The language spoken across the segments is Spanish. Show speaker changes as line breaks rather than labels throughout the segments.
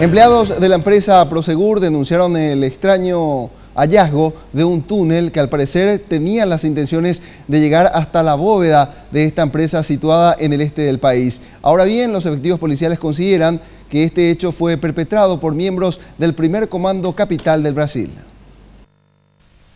Empleados de la empresa Prosegur denunciaron el extraño hallazgo de un túnel que al parecer tenía las intenciones de llegar hasta la bóveda de esta empresa situada en el este del país. Ahora bien, los efectivos policiales consideran que este hecho fue perpetrado por miembros del primer comando capital del Brasil.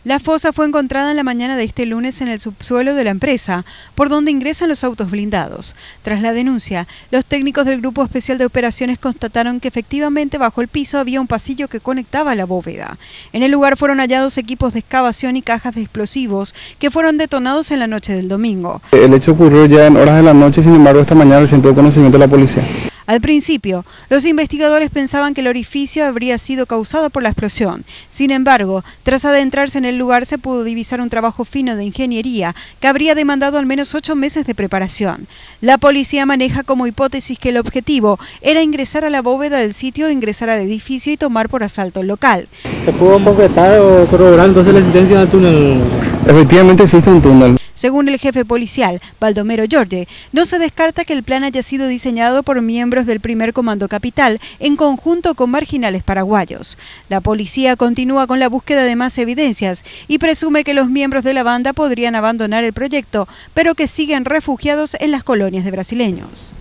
La fosa fue encontrada en la mañana de este lunes en el subsuelo de la empresa, por donde ingresan los autos blindados. Tras la denuncia, los técnicos del Grupo Especial de Operaciones constataron que efectivamente bajo el piso había un pasillo que conectaba a la bóveda. En el lugar fueron hallados equipos de excavación y cajas de explosivos que fueron detonados en la noche del domingo.
El hecho ocurrió ya en horas de la noche, sin embargo esta mañana recién tuvo conocimiento de la policía.
Al principio, los investigadores pensaban que el orificio habría sido causado por la explosión. Sin embargo, tras adentrarse en el lugar se pudo divisar un trabajo fino de ingeniería que habría demandado al menos 8 meses de preparación. La policía maneja como hipótesis que el objetivo era ingresar a la bóveda del sitio, ingresar al edificio y tomar por asalto el local.
¿Se pudo concretar o corroborar entonces la existencia del túnel?
Efectivamente existe un túnel.
Según el jefe policial, Baldomero Jorge, no se descarta que el plan haya sido diseñado por miembros del primer comando capital en conjunto con marginales paraguayos. La policía continúa con la búsqueda de más evidencias y presume que los miembros de la banda podrían abandonar el proyecto, pero que siguen refugiados en las colonias de brasileños.